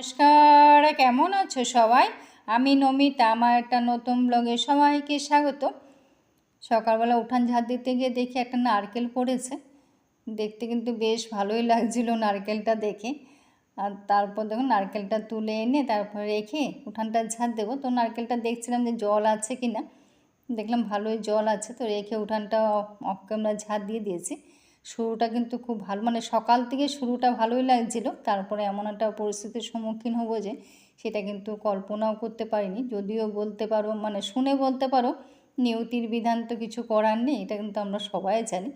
নমস্কার, কেমন আছো সবাই? আমি নমিতা, আমার একটা নতুন ব্লগে সবাইকে স্বাগত। সকালবেলা উঠান ঝাড় দিতে গিয়ে দেখি একটা নারকেল পড়েছে। দেখতে কিন্তু বেশ ভালোই লাগছিল নারকেলটা দেখে। আর তারপর দেখুন নারকেলটা তুলে এনে তারপরে রেখে উঠানটা ঝাড় দেবো। তো নারকেলটা দেখছিলাম যে জল আছে কি না, দেখলাম ভালোই জল আছে, তো রেখে উঠানটা অফ ক্যামেরা ঝাড় দিয়ে দিয়েছি। শুরুটা কিন্তু খুব ভালো, মানে সকাল থেকে শুরুটা ভালোই লাগছিল। তারপরে এমন একটা পরিস্থিতির সম্মুখীন হবো যে সেটা কিন্তু কল্পনাও করতে পারিনি। যদিও বলতে পারো, মানে শুনে বলতে পারো নিয়তির বিধান তো কিছু করার নেই, এটা কিন্তু আমরা সবাই জানি।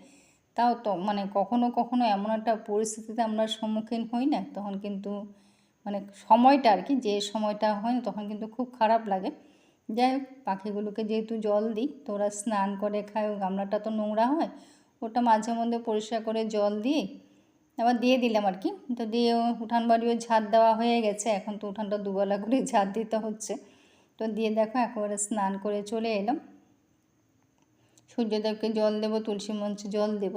তাও তো মানে কখনো কখনো এমন একটা পরিস্থিতিতে আমরা সম্মুখীন হই না, তখন কিন্তু মানে সময়টা আর কি, যে সময়টা হয় না তখন কিন্তু খুব খারাপ লাগে। যাই হোক, পাখিগুলোকে যেহেতু জল দিই তো ওরা স্নান করে খায়, গামলাটা তো নোংরা হয়, ওটা মাঝে মধ্যে পরিষ্কার করে জল দিয়ে আবার দিয়ে দিলাম আর কি। তো দিয়ে উঠান বাড়িও ঝাড় দেওয়া হয়ে গেছে, এখন তো উঠানটা দুবেলা করে ঝাড় দিতে হচ্ছে। তো দিয়ে দেখো একেবারে স্নান করে চলে এলাম। সূর্যদেবকে জল দেব, তুলসী মঞ্চে জল দেব।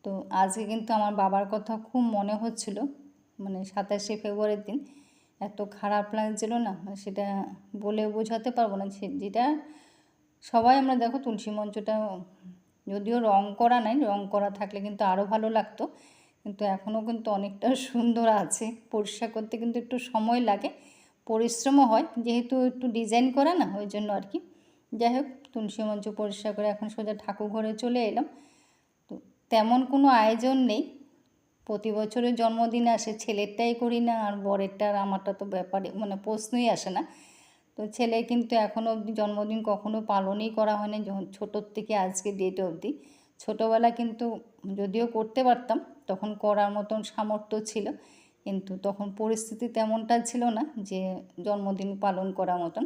তো আজকে কিন্তু আমার বাবার কথা খুব মনে হচ্ছিল, মানে 27শে ফেব্রুয়ারির দিন এত খারাপ লাগছিল না, সেটা বলে বোঝাতে পারবো না। যেটা সবাই আমরা দেখো তুলসী মঞ্চটা যদিও রং করা নাই, রং করা থাকলে কিন্তু আরও ভালো লাগতো, কিন্তু এখনও কিন্তু অনেকটা সুন্দর আছে। পরিষ্কার করতে কিন্তু একটু সময় লাগে, পরিশ্রমও হয়, যেহেতু একটু ডিজাইন করা না, ওই জন্য আর কি। যাই হোক, তুলসী মঞ্চ পরিষ্কার করে এখন সোজা ঠাকুর ঘরে চলে এলাম। তো তেমন কোনো আয়োজন নেই, প্রতি বছরের জন্মদিন আসে, ছেলেরটাই করি না আর বরেরটার আমারটা তো ব্যাপারে মানে প্রশ্নই আসে না। তো ছেলে কিন্তু এখনও অবধি জন্মদিন কখনো পালনই করা হয়নি, যখন ছোটোর থেকে আজকে ডেট অবধি। ছোটোবেলা কিন্তু যদিও করতে পারতাম, তখন করার মতন সামর্থ্য ছিল, কিন্তু তখন পরিস্থিতি তেমনটা ছিল না যে জন্মদিন পালন করার মতন।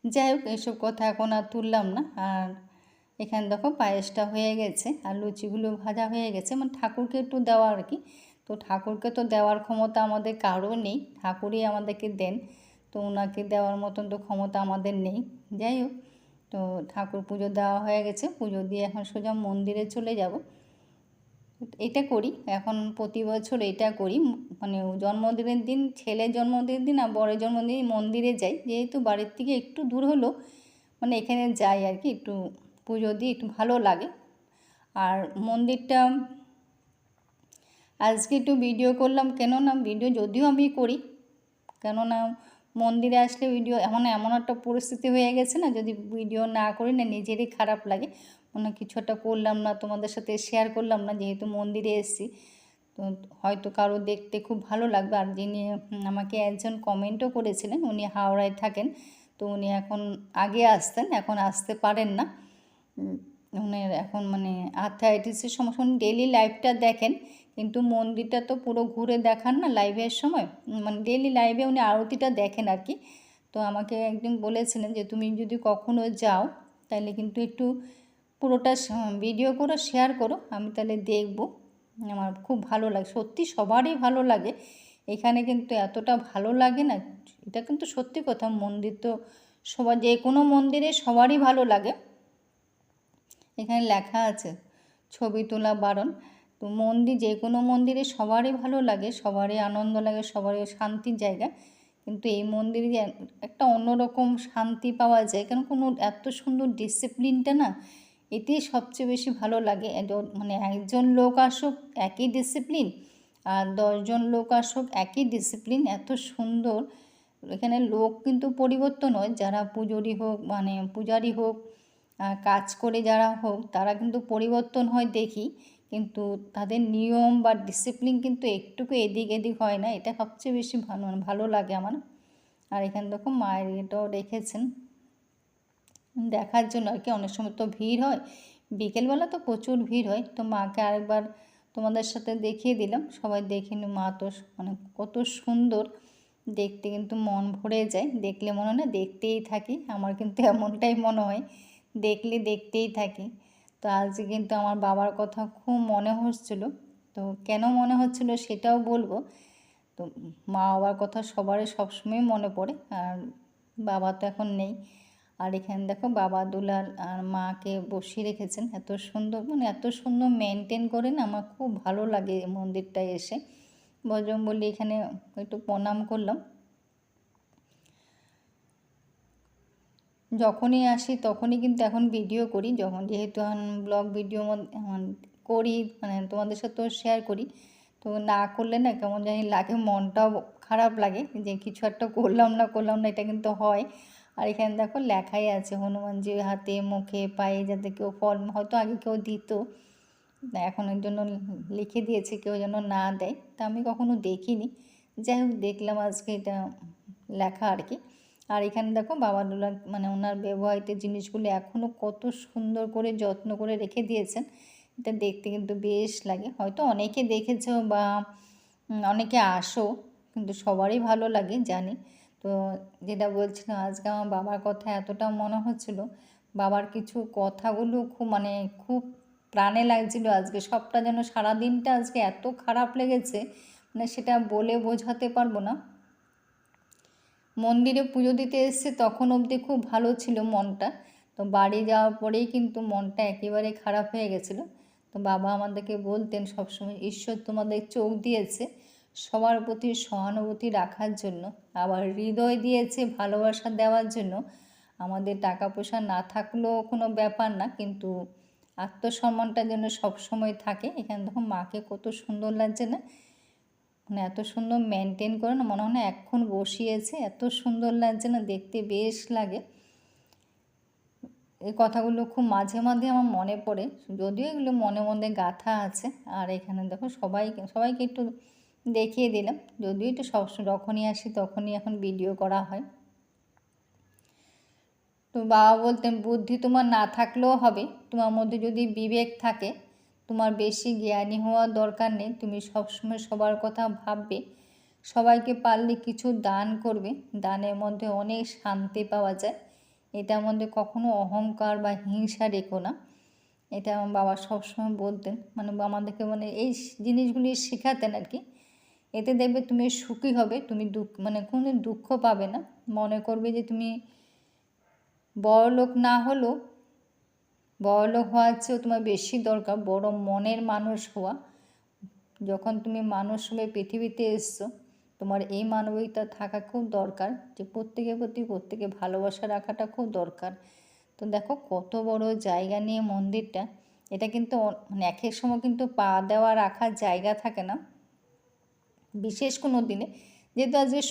যাই হোক, এইসব কথা এখন আর তুললাম না। আর এখানে দেখো পায়েসটা হয়ে গেছে আর লুচিগুলো ভাজা হয়ে গেছে, মানে ঠাকুরকে একটু দেওয়া আর কি। তো ঠাকুরকে তো দেওয়ার ক্ষমতা আমাদের কারও নেই, ঠাকুরই আমাদেরকে দেন, তো ওনাকে দেওয়ার মতন তো ক্ষমতা আমাদের নেই। যাই হোক, তো ঠাকুর পুজো দেওয়া হয়ে গেছে, পুজো দিয়ে এখন সোজা মন্দিরে চলে যাব। এটা করি এখন, প্রতি বছর এটা করি, মানে জন্মদিনের দিন, ছেলের জন্মদিনের দিন আর বরের জন্মদিন মন্দিরে যাই, যেহেতু বাড়ির থেকে একটু দূর হলো, মানে এখানে যাই আর কি, একটু পুজো দিই, একটু ভালো লাগে। আর মন্দিরটা আজকে একটু ভিডিও করলাম, কেননা ভিডিও যদিও আমি করি, কেননা মন্দিরে আসলে ভিডিও এমন এমন একটা পরিস্থিতি হয়ে গেছে না, যদি ভিডিও না করি না নিজেরই খারাপ লাগে, মানে কিছু একটা করলাম না, তোমাদের সাথে শেয়ার করলাম না, যেহেতু মন্দিরে এসেছি। তো হয়তো কারো দেখতে খুব ভালো লাগবে। আর যিনি আমাকে একজন কমেন্টও করেছিলেন, উনি হাওড়ায় থাকেন, তো উনি এখন আগে আসতেন, এখন আসতে পারেন না। ওনার এখন মানে আর্থারাইটিসের সমস্যা, উনি ডেলি লাইভটা দেখেন, কিন্তু মন্দিরটা তো পুরো ঘুরে দেখান না লাইভের সময়, মানে ডেলি লাইভে উনি আরতিটা দেখেন আর কি। তো আমাকে একদিন বলেছিলেন যে তুমি যদি কখনো যাও তাহলে কিন্তু একটু পুরোটা ভিডিও করে শেয়ার করো, আমি তাহলে দেখব। আমার খুব ভালো লাগে, সত্যি সবারই ভালো লাগে এখানে, কিন্তু এতটা ভালো লাগে না, এটা কিন্তু সত্যি কথা। মন্দির তো সবার, যে কোনো মন্দিরে সবারই ভালো লাগে, এখানে লেখা আছে ছবি তোলা বারণ। তো মন্দির, যে কোনো মন্দিরে সবারই ভালো লাগে, সবারই আনন্দ লাগে, সবারই শান্তির জায়গা, কিন্তু এই মন্দিরে যে একটা অন্যরকম শান্তি পাওয়া যায়, কারণ কোনো এত সুন্দর ডিসিপ্লিনটা না, এতেই সবচেয়ে বেশি ভালো লাগে। মানে একজন লোক আসুক একই ডিসিপ্লিন, আর 10জন লোক আসুক একই ডিসিপ্লিন, এত সুন্দর। এখানে লোক কিন্তু পরিবর্তন হয়, যারা পুজোরি হোক, মানে পূজারি হোক, কাজ করে যারা হোক, তারা কিন্তু পরিবর্তন হয় দেখি, কিন্তু তাদের নিয়ম বা ডিসিপ্লিন কিন্তু একটুকু এদিক এদিক হয় না, এটা সবচেয়ে বেশি ভালো লাগে আমার। আর এখানে দেখো মায়ের এটাও রেখেছেন দেখার জন্য আর কি। অনেক সময় তো ভিড় হয়, বিকেলবেলা তো প্রচুর ভিড় হয়, তো মাকে আরেকবার তোমাদের সাথে দেখিয়ে দিলাম, সবাই দেখে নি। মা তো মানে কত সুন্দর দেখতে, কিন্তু মন ভরে যায়, দেখলে মনে হয় না দেখতেই থাকি, আমার কিন্তু এমনটাই মনে হয়, দেখলে দেখতেই থাকি। তো আজকে কিন্তু আমার বাবার কথা খুব মনে হচ্ছিল, তো কেন মনে হচ্ছিল সেটাও বলবো। তো মা বাবার কথা সবারই সবসময় মনে পড়ে, আর বাবা তো এখন নেই। আর এখানে দেখো বাবা দুলাল আর মাকে বসিয়ে রেখেছেন, এত সুন্দর, মানে এত সুন্দর মেনটেন করেন, আমার খুব ভালো লাগে মন্দিরটায় এসে। বজরংবলী এখানে একটু প্রণাম করলাম। যখনই আসি তখনই কিন্তু এখন ভিডিও করি, যখন যেহেতু এখন ব্লগ ভিডিও করি, মানে তোমাদের সাথেও শেয়ার করি। তো না করলে না কেমন জানি লাগে, মনটাও খারাপ লাগে যে কিছু একটা করলাম না, এটা কিন্তু হয়। আর এখানে দেখো লেখাই আছে হনুমানজির হাতে মুখে পায়ে, যাতে কেউ ফল, হয়তো আগে কেউ দিত, এখন এর জন্য লিখে দিয়েছে কেউ যেন না দেয়। তা আমি কখনো দেখিনি, যাই হোক দেখলাম আজকে এটা লেখা আর কি। আর এখানে দেখো বাবা ডোলা, মানে ওনার ব্যবহৃত জিনিসগুলো এখনও কত সুন্দর করে যত্ন করে রেখে দিয়েছেন। এটা দেখতে কিন্তু বেশ লাগে। হয়তো অনেকে দেখেছো বা অনেকে আসো, কিন্তু সবারই ভালো লাগে জানি। তো যেটা বলছিলাম, আজকে আমার বাবার কথা এতটা মনে হচ্ছিল, বাবার কিছু কথাগুলো খুব প্রাণে লাগছিল আজকে। সবটা যেন সারাদিনটা আজকে এত খারাপ লেগেছে, মানে সেটা বলে বোঝাতে পারবো না। মন্দিরে পুজো দিতে এসছে তখন অবধি খুব ভালো ছিল মনটা, তো বাড়ি যাওয়ার পরেই কিন্তু মনটা একেবারে খারাপ হয়ে গেছিলো। তো বাবা আমাদেরকে বলতেন সবসময়, ঈশ্বর তোমাদের চোখ দিয়েছে সবার প্রতি সহানুভূতি রাখার জন্য, আবার হৃদয় দিয়েছে ভালোবাসা দেওয়ার জন্য। আমাদের টাকা পয়সা না থাকলেও কোনো ব্যাপার না, কিন্তু আত্মসম্মানটা যেন সবসময় থাকে। এখানে দেখো মাকে কত সুন্দর লাগছে না, মানে এত সুন্দর মেনটেন করে না, মনে হয় না এক্ষণ বসিয়েছে, এত সুন্দর লাগছে না, দেখতে বেশ লাগে। এই কথাগুলো খুব মাঝে মাঝে আমার মনে পড়ে, যদিও এগুলো মনে মধ্যে গাঁথা আছে। আর এখানে দেখো সবাইকে একটু দেখিয়ে দিলাম, যদিও একটু যখনই আসি তখনই এখন ভিডিও করা হয়। তো বাবা বলতেন, বুদ্ধি তোমার না থাকলেও হবে, তোমার মধ্যে যদি বিবেক থাকে, তোমার বেশি জ্ঞানী হওয়ার দরকার নেই, তুমি সবসময় সবার কথা ভাববে, সবাইকে পারলে কিছু দান করবে, দানের মধ্যে অনেক শান্তি পাওয়া যায়, এটার মধ্যে কখনো অহংকার বা হিংসা রেখো না। এটা আমার বাবা সবসময় বলতেন, মানে আমাদেরকে এই জিনিসগুলি শেখাতেন আর কি। এতে দেখবে তুমি সুখী হবে, তুমি কোনো দুঃখ পাবে না, মনে করবে যে তুমি বড়লোক না হলেও, বড়লোক হওয়ার চেয়েও তোমার বেশি দরকার বড় মনের মানুষ হওয়া। যখন তুমি মানুষ হয়ে পৃথিবীতে এসছো, তোমার এই মানবিকতা থাকা খুব দরকার, যে প্রত্যেকের প্রতি প্রত্যেকে ভালোবাসা রাখাটা খুব দরকার। তো দেখো কত বড় জায়গা নিয়ে মন্দিরটা, এটা কিন্তু এক এক সময় কিন্তু পা দেওয়া রাখার জায়গা থাকে না, বিশেষ কোনো দিনে। যেহেতু আজকে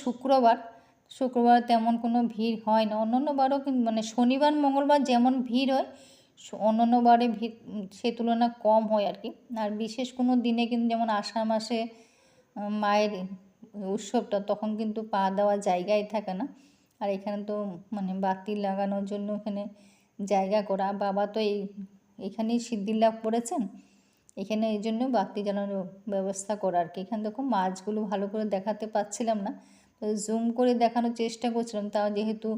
শুক্রবার তেমন কোনো ভিড় হয় না, অন্যান্য বারও কিন্তু শনিবার মঙ্গলবার যেমন ভিড় হয়, অন্যান্য বারে ভিড় সে তুলনায় কম হয় আর কি। আর বিশেষ কোনো দিনে কিন্তু যেমন আষাঢ় মাসে মায়ের উৎসবটা, তখন কিন্তু পা দেওয়ার জায়গাই থাকে না। আর এখানে তো বাতি লাগানোর জন্য এখানে জায়গা করা, বাবা তো এখানেই সিদ্ধি লাভ করেছেন, এখানে এই জন্য বাতি জ্বালানোর ব্যবস্থা করা আর কি। এখানে দেখো মাছগুলো ভালো করে দেখাতে পাচ্ছিলাম না, তো জুম করে দেখানোর চেষ্টা করছিলাম, তাও যেহেতু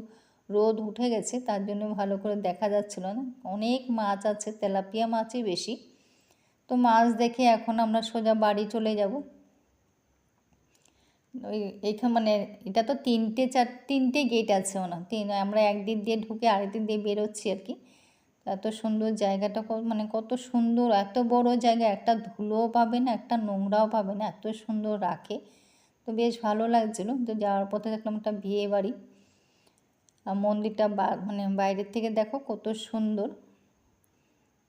রোদ উঠে গেছে তার জন্য ভালো করে দেখা যাচ্ছিল না। অনেক মাছ আছে, তেলাপিয়া মাছই বেশি। তো মাছ দেখে এখন আমরা সোজা বাড়ি চলে যাব। এইখানে এটা তো তিনটে গেট আছে, আমরা একদিক দিয়ে ঢুকে আরেকদিক দিয়ে বেরোচ্ছি আর কি। এত সুন্দর জায়গাটা, কত সুন্দর, এত বড় জায়গা, একটা ধুলোও পাবে না, একটা নোংরাও পাবে না, এত সুন্দর রাখে। তো বেশ ভালো লাগছিলো। তো যাওয়ার পথে দেখলাম একটা বিয়ে বাড়ি, আর মন্দিরটা বাইরের থেকে দেখো কত সুন্দর।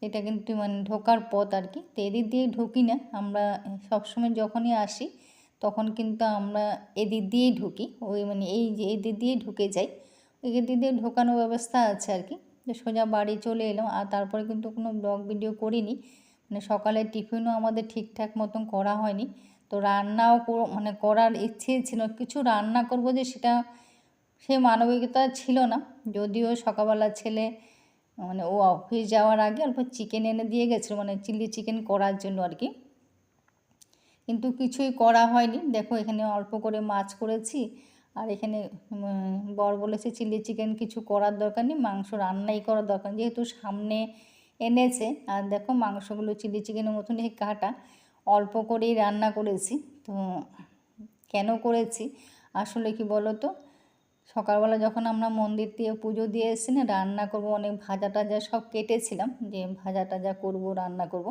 এটা কিন্তু ঢোকার পথ আর কি। তো এদিক দিয়ে ঢুকি না আমরা, সবসময় যখনই আসি তখন কিন্তু আমরা এদিক দিয়েই ঢুকি, এই যে এদিক দিয়ে ঢুকে যাই, ওই দিক দিয়ে ঢোকানোর ব্যবস্থা আছে আর কি। তো সোজা বাড়ি চলে এলাম, আর তারপরে কিন্তু কোনো ব্লগ ভিডিও করিনি, সকালের টিফিনও আমাদের ঠিকঠাক মতন করা হয়নি। তো রান্নাও করার ইচ্ছে ছিল, কিছু রান্না করব যে সেটা সে মানবিকতা ছিল না। যদিও সকালবেলা ছেলে ও অফিস যাওয়ার আগে অল্প চিকেন এনে দিয়ে গেছিলো, চিলি চিকেন করার জন্য আর কি, কিন্তু কিছুই করা হয়নি। দেখো এখানে অল্প করে মাছ করেছি, আর এখানে বর বলেছে চিলি চিকেন কিছু করার দরকার নেই, মাংস রান্নাই করার দরকার, যেহেতু সামনে এনেছে। আর দেখো মাংসগুলো চিলি চিকেনের মতন কাটা, অল্প করেই রান্না করেছি। তো কেন করেছি আসলে কি বলো তো, সকালবেলা যখন আমরা মন্দির দিয়ে পুজো দিয়ে এসেছি না, রান্না করব, অনেক ভাজা টাজা সব কেটেছিলাম, যে ভাজা টাজা করব, রান্না করব।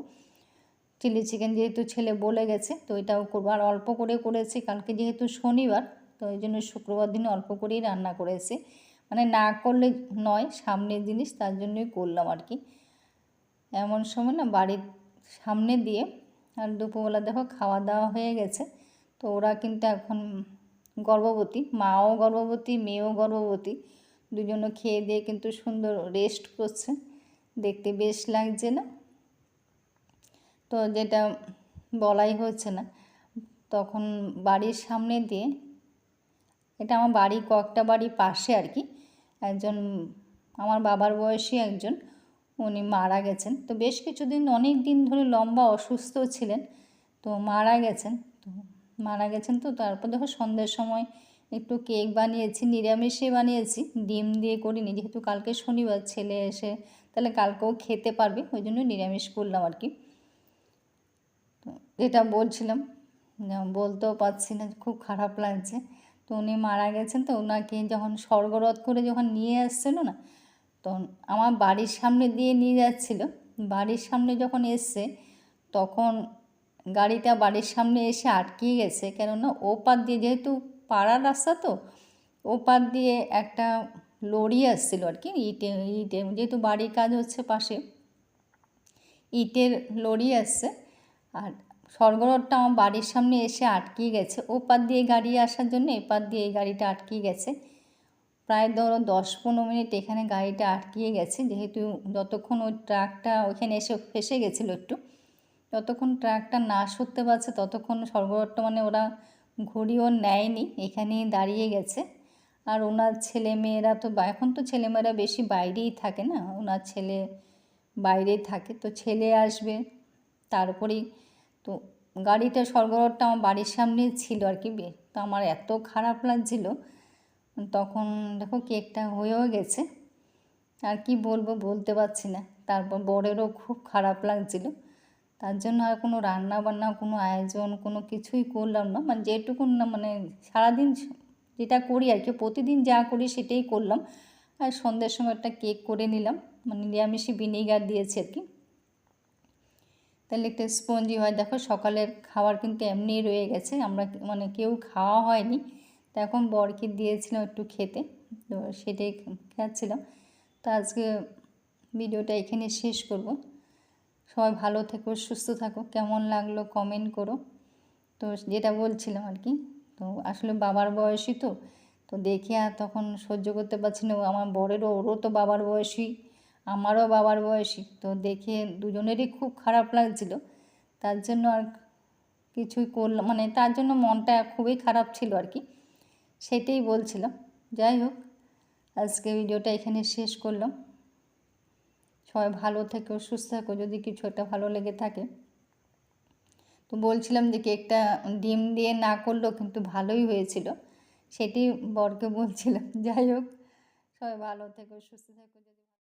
চিলি চিকেন যেহেতু ছেলে বলে গেছে, তো এটাও করবো। আর অল্প করে করেছি, কালকে যেহেতু শনিবার, তো এই জন্য শুক্রবার দিনে অল্প করেই রান্না করেছি। মানে না করলে নয়, সামনের জিনিস, তার জন্যই করলাম আর কি। এমন সময় না বাড়ির সামনে দিয়ে, আর দুপুরবেলা দেখো খাওয়া দাওয়া হয়ে গেছে। তো ওরা কিন্তু এখন গর্ভবতী, মাও গর্ভবতী, মেয়েও গর্ভবতী, দুজনে খেয়ে দিয়ে কিন্তু সুন্দর রেস্ট করছে, দেখতে বেশ লাগছে না? তো যেটা বলাই হচ্ছে না, তখন বাড়ির সামনে দিয়ে, এটা আমার বাড়ি কয়েকটা বাড়ি পাশে আর কি, একজন আমার বাবার বয়সী একজন, উনি মারা গেছেন। তো বেশ কিছুদিন, অনেক দিন ধরে লম্বা অসুস্থ ছিলেন, তো মারা গেছেন। তো তারপর দেখো সন্ধ্যের সময় একটু কেক বানিয়েছি, নিরামিষে বানিয়েছি, ডিম দিয়ে করিনি, যেহেতু কালকে শনিবার, ছেলে এসে তাহলে কালকেও খেতে পারবে, ওই জন্য নিরামিষ করলাম আর কি। তো যেটা বলছিলাম, বলতেও পারছি না, খুব খারাপ লাগছে। তো উনি মারা গেছেন, তো ওনাকে যখন স্বর্গরথ করে যখন নিয়ে আসছিল না, তখন আমার বাড়ির সামনে দিয়ে নিয়ে যাচ্ছিল। বাড়ির সামনে যখন এসছে, তখন গাড়িটা বাড়ির সামনে এসে আটকিয়ে গেছে, কেননা ওপার দিয়ে, যেহেতু পাড়ার রাস্তা, তো ওপার দিয়ে একটা লরি আসছিল আর কি, ইটে যেহেতু বাড়ির কাজ হচ্ছে পাশে, ইটের লরি আসছে, আর স্বর্গরথটা আমার বাড়ির সামনে এসে আটকিয়ে গেছে। ওপার দিয়ে গাড়ি আসার জন্য এপার দিয়ে এই গাড়িটা আটকিয়ে গেছে। প্রায় ধরো 10-15 মিনিট এখানে গাড়িটা আটকিয়ে গেছে, যেহেতু যতক্ষণ ওই ট্রাকটা ওইখানে এসে ফেসে গেছিলো একটু, যতক্ষণ ট্রাকটা না সরতে পারছে ততক্ষণ স্বর্গরথটা, মানে ওরা ঘুরিয়েও নেয়নি, এখানেই দাঁড়িয়ে গেছে। আর ওনার ছেলে মেয়েরা তো, এখন তো ছেলেমেয়েরা বেশি বাইরেই থাকে না, ওনার ছেলে বাইরেই থাকে, তো ছেলে আসবে তারপরেই। তো গাড়িটা, স্বর্গরথটা আমার বাড়ির সামনেই ছিল আর কি। তো আমার এত খারাপ লাগছিল তখন, দেখো কেকটা হয়েও গেছে, আর কি বলবো, বলতে পারছি না। তারপর বরেরও খুব খারাপ লাগছিল, তার জন্য আর কোনো রান্না বান্না, কোনো আয়োজন, কোনো কিছুই করলাম না। মানে যেটুকুন না, মানে সারাদিন যেটা করি আর কি, প্রতিদিন যা করি সেটাই করলাম। আর সন্ধ্যের সময় একটা কেক করে নিলাম, মানে নিরামিষি ভিনেগার দিয়েছি আর কি, তাহলে একটু স্পঞ্জি হয়। দেখো সকালের খাবার কিন্তু এমনিই রয়ে গেছে, আমরা মানে কেউ খাওয়া হয়নি, তো এখন বরকে দিয়েছিলাম একটু খেতে, তো সেটাই খাচ্ছিলাম। তো আজকে ভিডিওটা এখানে শেষ করব। সবাই ভালো থেকো, সুস্থ থাকো, কেমন লাগলো কমেন্ট করো। তো যেটা বলছিলাম আর কি, তো আসলে বাবার বয়সী, তো দেখে আর তখন সহ্য করতে পারছি না, আমার বরেরও, ওরও তো বাবার বয়সী, আমারও বাবার বয়সী, তো দেখে দুজনেরই খুব খারাপ লাগছিল, তার জন্য আর কিছুই করলাম, মানে তার জন্য মনটা খুবই খারাপ ছিল আর কি, সেটাই বলছিলাম। যাই হোক, আজকে ভিডিওটা এখানে শেষ করলাম। সবাই ভালো থেকো, সুস্থ থাকো, যদি কিছু একটা ভালো লেগে থাকে। তো বলছিলাম যে কেকটা ডিম দিয়ে না করলেও কিন্তু ভালোই হয়েছিল, সেটি বরকে বলছিলাম। যাই হোক, সবাই ভালো থেকো, সুস্থ থেকো। যদি